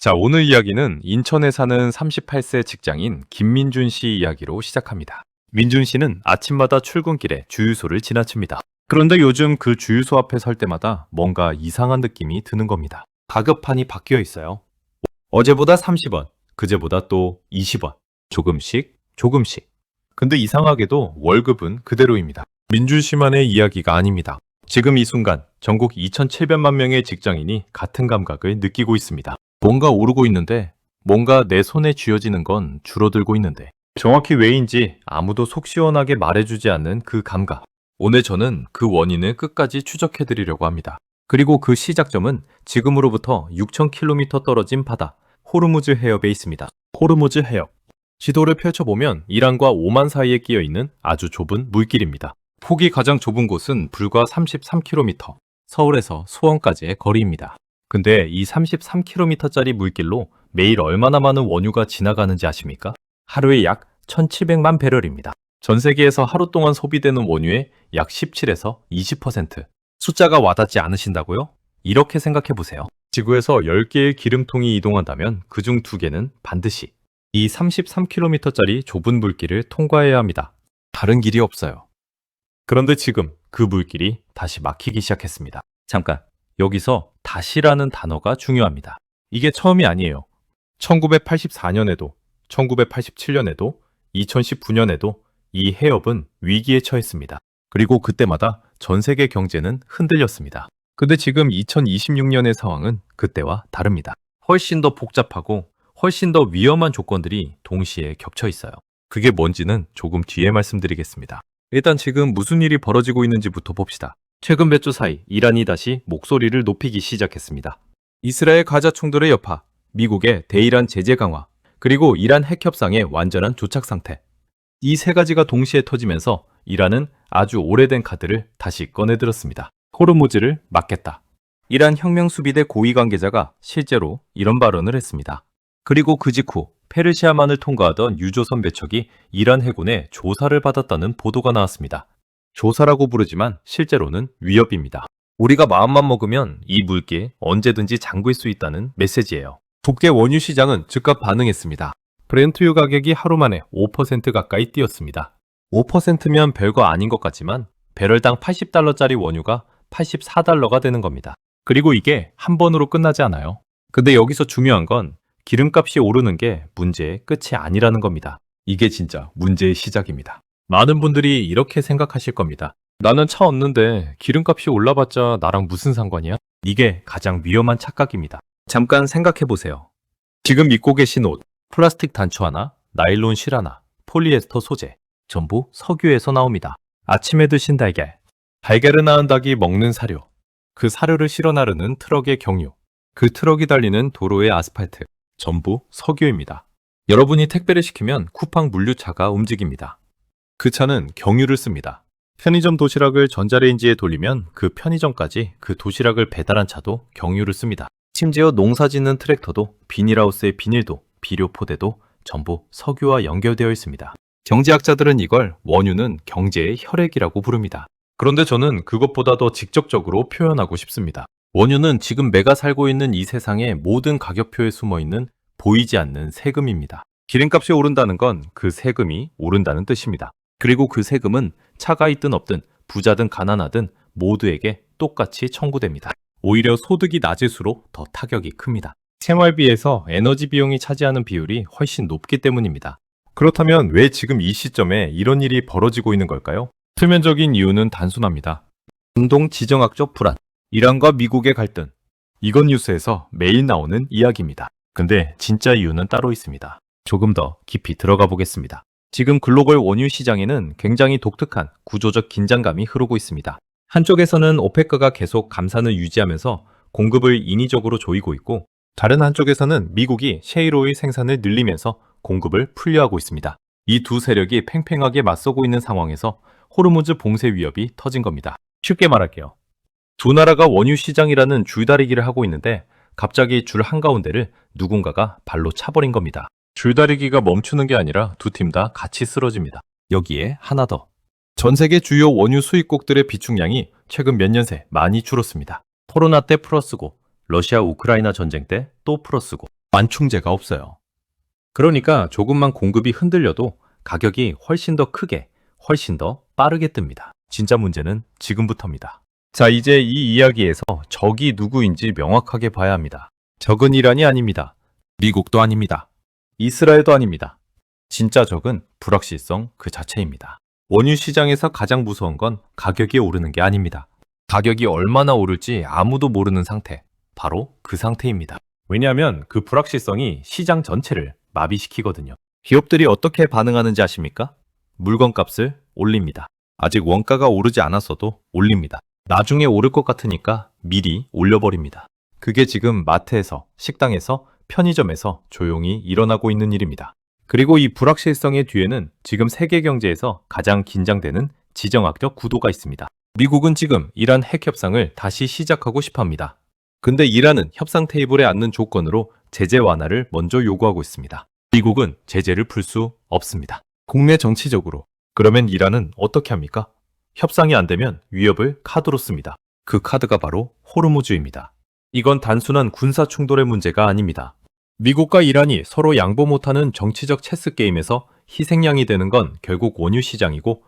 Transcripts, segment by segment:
자, 오늘 이야기는 인천에 사는 38세 직장인 김민준 씨 이야기로 시작합니다. 민준 씨는 아침마다 출근길에 주유소를 지나칩니다. 그런데 요즘 그 주유소 앞에 설 때마다 뭔가 이상한 느낌이 드는 겁니다. 가격판이 바뀌어 있어요. 어제보다 30원, 그제보다 또 20원. 조금씩. 근데 이상하게도 월급은 그대로입니다. 민준 씨만의 이야기가 아닙니다. 지금 이 순간 전국 2,700만 명의 직장인이 같은 감각을 느끼고 있습니다. 뭔가 오르고 있는데, 뭔가 내 손에 쥐어지는 건 줄어들고 있는데, 정확히 왜인지 아무도 속 시원하게 말해주지 않는 그 감각. 오늘 저는 그 원인을 끝까지 추적해드리려고 합니다. 그리고 그 시작점은 지금으로부터 6,000km 떨어진 바다, 호르무즈 해협에 있습니다. 호르무즈 해협. 지도를 펼쳐보면 이란과 오만 사이에 끼어 있는 아주 좁은 물길입니다. 폭이 가장 좁은 곳은 불과 33km, 서울에서 수원까지의 거리입니다. 근데 이 33km짜리 물길로 매일 얼마나 많은 원유가 지나가는지 아십니까? 하루에 약 1,700만 배럴입니다. 전 세계에서 하루 동안 소비되는 원유의 약 17에서 20%. 숫자가 와닿지 않으신다고요? 이렇게 생각해 보세요. 지구에서 10개의 기름통이 이동한다면 그중 2개는 반드시 이 33km짜리 좁은 물길을 통과해야 합니다. 다른 길이 없어요. 그런데 지금 그 물길이 다시 막히기 시작했습니다. 잠깐, 여기서 다시라는 단어가 중요합니다. 이게 처음이 아니에요. 1984년에도, 1987년에도, 2019년에도 이 해협은 위기에 처했습니다. 그리고 그때마다 전 세계 경제는 흔들렸습니다. 근데 지금 2026년의 상황은 그때와 다릅니다. 훨씬 더 복잡하고 훨씬 더 위험한 조건들이 동시에 겹쳐 있어요. 그게 뭔지는 조금 뒤에 말씀드리겠습니다. 일단 지금 무슨 일이 벌어지고 있는지부터 봅시다. 최근 몇 주 사이 이란이 다시 목소리를 높이기 시작했습니다. 이스라엘 가자 충돌의 여파, 미국의 대이란 제재 강화, 그리고 이란 핵 협상의 완전한 조착 상태. 이 세 가지가 동시에 터지면서 이란은 아주 오래된 카드를 다시 꺼내들었습니다. 호르무즈를 막겠다. 이란 혁명수비대 고위 관계자가 실제로 이런 발언을 했습니다. 그리고 그 직후 페르시아만을 통과하던 유조선 몇 척이 이란 해군의 조사를 받았다는 보도가 나왔습니다. 조사라고 부르지만 실제로는 위협입니다. 우리가 마음만 먹으면 이 물길 언제든지 잠글 수 있다는 메시지예요. 국제 원유 시장은 즉각 반응했습니다. 브렌트유 가격이 하루 만에 5% 가까이 뛰었습니다. 5%면 별거 아닌 것 같지만 배럴당 80달러짜리 원유가 84달러가 되는 겁니다. 그리고 이게 한 번으로 끝나지 않아요. 근데 여기서 중요한 건 기름값이 오르는 게 문제의 끝이 아니라는 겁니다. 이게 진짜 문제의 시작입니다. 많은 분들이 이렇게 생각하실 겁니다. 나는 차 없는데 기름값이 올라봤자 나랑 무슨 상관이야? 이게 가장 위험한 착각입니다. 잠깐 생각해 보세요. 지금 입고 계신 옷, 플라스틱 단추 하나, 나일론 실 하나, 폴리에스터 소재, 전부 석유에서 나옵니다. 아침에 드신 달걀, 달걀을 낳은 닭이 먹는 사료, 그 사료를 실어 나르는 트럭의 경유, 그 트럭이 달리는 도로의 아스팔트, 전부 석유입니다. 여러분이 택배를 시키면 쿠팡 물류차가 움직입니다. 그 차는 경유를 씁니다. 편의점 도시락을 전자레인지에 돌리면 그 편의점까지 그 도시락을 배달한 차도 경유를 씁니다. 심지어 농사 짓는 트랙터도 비닐하우스의 비닐도 비료 포대도 전부 석유와 연결되어 있습니다. 경제학자들은 이걸 원유는 경제의 혈액이라고 부릅니다. 그런데 저는 그것보다 더 직접적으로 표현하고 싶습니다. 원유는 지금 내가 살고 있는 이 세상의 모든 가격표에 숨어있는 보이지 않는 세금입니다. 기름값이 오른다는 건 그 세금이 오른다는 뜻입니다. 그리고 그 세금은 차가 있든 없든 부자든 가난하든 모두에게 똑같이 청구됩니다. 오히려 소득이 낮을수록 더 타격이 큽니다. 생활비에서 에너지 비용이 차지하는 비율이 훨씬 높기 때문입니다. 그렇다면 왜 지금 이 시점에 이런 일이 벌어지고 있는 걸까요? 표면적인 이유는 단순합니다. 중동 지정학적 불안, 이란과 미국의 갈등. 이건 뉴스에서 매일 나오는 이야기입니다. 근데 진짜 이유는 따로 있습니다. 조금 더 깊이 들어가 보겠습니다. 지금 글로벌 원유 시장에는 굉장히 독특한 구조적 긴장감이 흐르고 있습니다. 한쪽에서는 오페크가 계속 감산을 유지하면서 공급을 인위적으로 조이고 있고, 다른 한쪽에서는 미국이 셰일오일 생산을 늘리면서 공급을 풀려하고 있습니다. 이 두 세력이 팽팽하게 맞서고 있는 상황에서 호르무즈 봉쇄 위협이 터진 겁니다. 쉽게 말할게요. 두 나라가 원유 시장이라는 줄다리기를 하고 있는데 갑자기 줄 한가운데를 누군가가 발로 차버린 겁니다. 줄다리기가 멈추는 게 아니라 두 팀 다 같이 쓰러집니다. 여기에 하나 더. 전 세계 주요 원유 수입국들의 비축량이 최근 몇 년 새 많이 줄었습니다. 코로나 때 플러스고, 러시아 우크라이나 전쟁 때 또 플러스고, 완충제가 없어요. 그러니까 조금만 공급이 흔들려도 가격이 훨씬 더 크게, 훨씬 더 빠르게 뜹니다. 진짜 문제는 지금부터입니다. 자, 이제 이 이야기에서 적이 누구인지 명확하게 봐야 합니다. 적은 이란이 아닙니다. 미국도 아닙니다. 이스라엘도 아닙니다. 진짜 적은 불확실성 그 자체입니다. 원유 시장에서 가장 무서운 건 가격이 오르는 게 아닙니다. 가격이 얼마나 오를지 아무도 모르는 상태, 바로 그 상태입니다. 왜냐하면 그 불확실성이 시장 전체를 마비시키거든요. 기업들이 어떻게 반응하는지 아십니까? 물건값을 올립니다. 아직 원가가 오르지 않았어도 올립니다. 나중에 오를 것 같으니까 미리 올려버립니다. 그게 지금 마트에서, 식당에서, 편의점에서 조용히 일어나고 있는 일입니다. 그리고 이 불확실성의 뒤에는 지금 세계 경제에서 가장 긴장되는 지정학적 구도가 있습니다. 미국은 지금 이란 핵 협상을 다시 시작하고 싶어 합니다. 근데 이란은 협상 테이블에 앉는 조건으로 제재 완화를 먼저 요구하고 있습니다. 미국은 제재를 풀 수 없습니다. 국내 정치적으로. 그러면 이란은 어떻게 합니까? 협상이 안 되면 위협을 카드로 씁니다. 그 카드가 바로 호르무즈입니다. 이건 단순한 군사 충돌의 문제가 아닙니다. 미국과 이란이 서로 양보 못하는 정치적 체스 게임에서 희생양이 되는 건 결국 원유 시장이고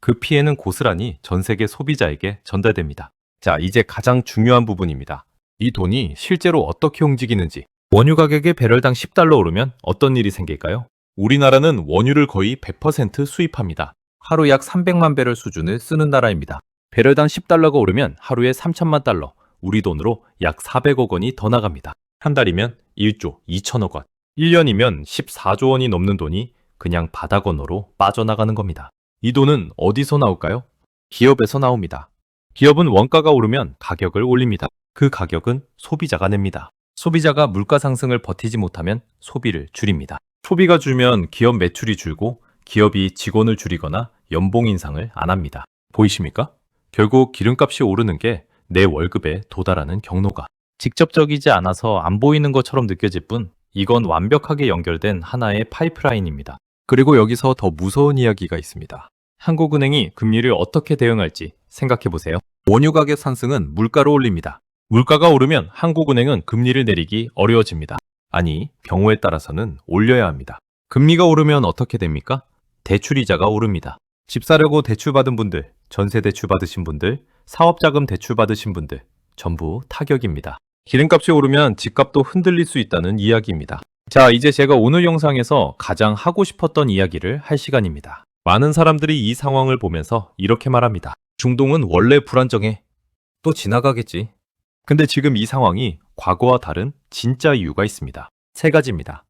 그 피해는 고스란히 전 세계 소비자에게 전달됩니다. 자, 이제 가장 중요한 부분입니다. 이 돈이 실제로 어떻게 움직이는지. 원유 가격이 배럴당 10달러 오르면 어떤 일이 생길까요? 우리나라는 원유를 거의 100% 수입합니다. 하루 약 300만 배럴 수준을 쓰는 나라입니다. 배럴당 10달러가 오르면 하루에 3천만 달러, 우리 돈으로 약 400억 원이 더 나갑니다. 한 달이면 1조 2천억 원, 1년이면 14조 원이 넘는 돈이 그냥 바다 건너로 빠져나가는 겁니다. 이 돈은 어디서 나올까요? 기업에서 나옵니다. 기업은 원가가 오르면 가격을 올립니다. 그 가격은 소비자가 냅니다. 소비자가 물가 상승을 버티지 못하면 소비를 줄입니다. 소비가 줄면 기업 매출이 줄고 기업이 직원을 줄이거나 연봉 인상을 안 합니다. 보이십니까? 결국 기름값이 오르는 게 내 월급에 도달하는 경로가 직접적이지 않아서 안 보이는 것처럼 느껴질 뿐 이건 완벽하게 연결된 하나의 파이프라인입니다. 그리고 여기서 더 무서운 이야기가 있습니다. 한국은행이 금리를 어떻게 대응할지 생각해 보세요. 원유 가격 상승은 물가로 올립니다. 물가가 오르면 한국은행은 금리를 내리기 어려워집니다. 아니, 경우에 따라서는 올려야 합니다. 금리가 오르면 어떻게 됩니까? 대출이자가 오릅니다. 집 사려고 대출받은 분들, 전세 대출 받으신 분들, 사업자금 대출 받으신 분들 전부 타격입니다. 기름값이 오르면 집값도 흔들릴 수 있다는 이야기입니다. 자, 이제 제가 오늘 영상에서 가장 하고 싶었던 이야기를 할 시간입니다. 많은 사람들이 이 상황을 보면서 이렇게 말합니다. 중동은 원래 불안정해. 또 지나가겠지. 근데 지금 이 상황이 과거와 다른 진짜 이유가 있습니다. 세 가지입니다.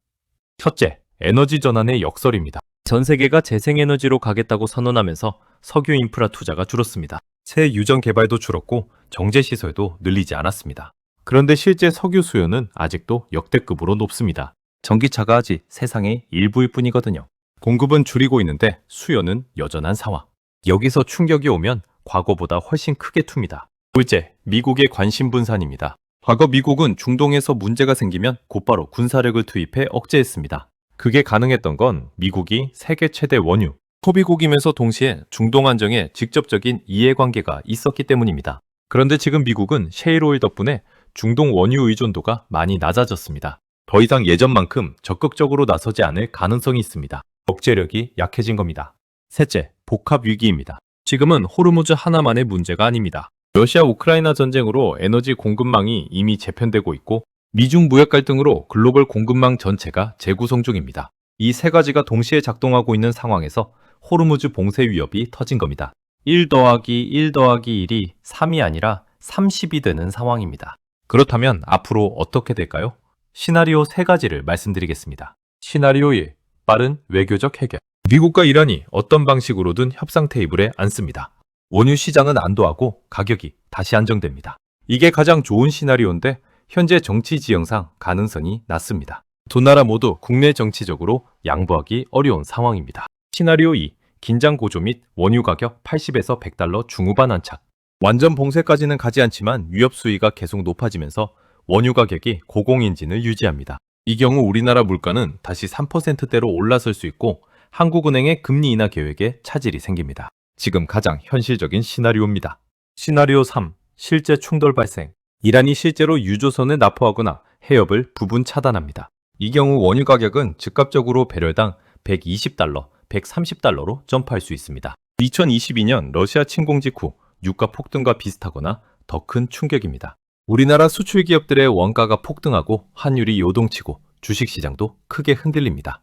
첫째, 에너지 전환의 역설입니다. 전 세계가 재생에너지로 가겠다고 선언하면서 석유 인프라 투자가 줄었습니다. 새 유전 개발도 줄었고 정제시설도 늘리지 않았습니다. 그런데 실제 석유 수요는 아직도 역대급으로 높습니다. 전기차가 아직 세상의 일부일 뿐이거든요. 공급은 줄이고 있는데 수요는 여전한 상황. 여기서 충격이 오면 과거보다 훨씬 크게 툽니다. 둘째, 미국의 관심 분산입니다. 과거 미국은 중동에서 문제가 생기면 곧바로 군사력을 투입해 억제했습니다. 그게 가능했던 건 미국이 세계 최대 원유, 소비국이면서 동시에 중동 안정에 직접적인 이해관계가 있었기 때문입니다. 그런데 지금 미국은 셰일오일 덕분에 중동 원유 의존도가 많이 낮아졌습니다. 더 이상 예전만큼 적극적으로 나서지 않을 가능성이 있습니다. 억제력이 약해진 겁니다. 셋째, 복합 위기입니다. 지금은 호르무즈 하나만의 문제가 아닙니다. 러시아 우크라이나 전쟁으로 에너지 공급망이 이미 재편되고 있고 미중 무역 갈등으로 글로벌 공급망 전체가 재구성 중입니다. 이 세 가지가 동시에 작동하고 있는 상황에서 호르무즈 봉쇄 위협이 터진 겁니다. 1 더하기 1 더하기 1이 3이 아니라 30이 되는 상황입니다. 그렇다면 앞으로 어떻게 될까요? 시나리오 세 가지를 말씀드리겠습니다. 시나리오 1. 빠른 외교적 해결. 미국과 이란이 어떤 방식으로든 협상 테이블에 앉습니다. 원유 시장은 안도하고 가격이 다시 안정됩니다. 이게 가장 좋은 시나리오인데 현재 정치 지형상 가능성이 낮습니다. 두 나라 모두 국내 정치적으로 양보하기 어려운 상황입니다. 시나리오 2. 긴장 고조 및 원유 가격 80에서 100달러 중후반 안착. 완전 봉쇄까지는 가지 않지만 위협 수위가 계속 높아지면서 원유 가격이 고공행진을 유지합니다. 이 경우 우리나라 물가는 다시 3%대로 올라설 수 있고 한국은행의 금리 인하 계획에 차질이 생깁니다. 지금 가장 현실적인 시나리오입니다. 시나리오 3. 실제 충돌 발생. 이란이 실제로 유조선을 납포하거나 해협을 부분 차단합니다. 이 경우 원유 가격은 즉각적으로 배럴당 120달러, 130달러로 점프할 수 있습니다. 2022년 러시아 침공 직후 유가 폭등과 비슷하거나 더 큰 충격입니다. 우리나라 수출 기업들의 원가가 폭등하고 환율이 요동치고 주식시장도 크게 흔들립니다.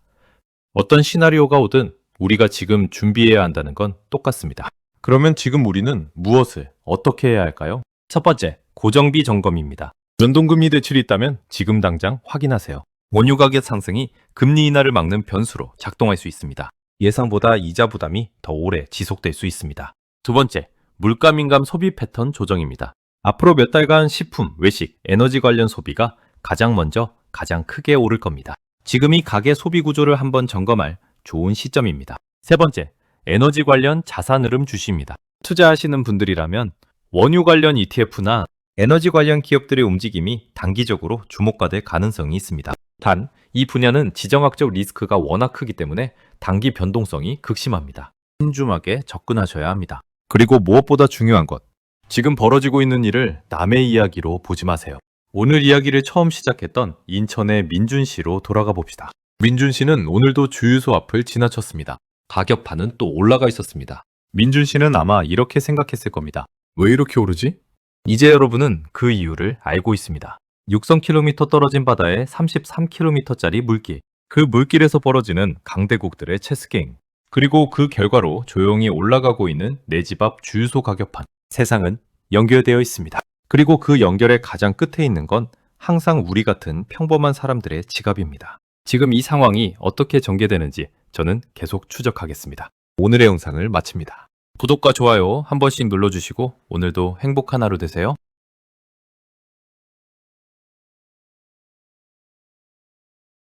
어떤 시나리오가 오든 우리가 지금 준비해야 한다는 건 똑같습니다. 그러면 지금 우리는 무엇을 어떻게 해야 할까요? 첫 번째, 고정비 점검입니다. 연동금리 대출이 있다면 지금 당장 확인하세요. 원유 가격 상승이 금리 인하를 막는 변수로 작동할 수 있습니다. 예상보다 이자 부담이 더 오래 지속될 수 있습니다. 두 번째, 물가 민감 소비 패턴 조정입니다. 앞으로 몇 달간 식품, 외식, 에너지 관련 소비가 가장 먼저 가장 크게 오를 겁니다. 지금이 가계 소비 구조를 한번 점검할 좋은 시점입니다. 세 번째, 에너지 관련 자산 흐름 주시입니다. 투자하시는 분들이라면 원유 관련 ETF나 에너지 관련 기업들의 움직임이 단기적으로 주목받을 가능성이 있습니다. 단, 이 분야는 지정학적 리스크가 워낙 크기 때문에 단기 변동성이 극심합니다. 신중하게 접근하셔야 합니다. 그리고 무엇보다 중요한 것, 지금 벌어지고 있는 일을 남의 이야기로 보지 마세요. 오늘 이야기를 처음 시작했던 인천의 민준 씨로 돌아가 봅시다. 민준 씨는 오늘도 주유소 앞을 지나쳤습니다. 가격판은 또 올라가 있었습니다. 민준 씨는 아마 이렇게 생각했을 겁니다. 왜 이렇게 오르지? 이제 여러분은 그 이유를 알고 있습니다. 6,000km 떨어진 바다에 33km짜리 물길, 그 물길에서 벌어지는 강대국들의 체스게임, 그리고 그 결과로 조용히 올라가고 있는 내 집 앞 주유소 가격판. 세상은 연결되어 있습니다. 그리고 그 연결의 가장 끝에 있는 건 항상 우리 같은 평범한 사람들의 지갑입니다. 지금 이 상황이 어떻게 전개되는지 저는 계속 추적하겠습니다. 오늘의 영상을 마칩니다. 구독과 좋아요 한 번씩 눌러주시고 오늘도 행복한 하루 되세요.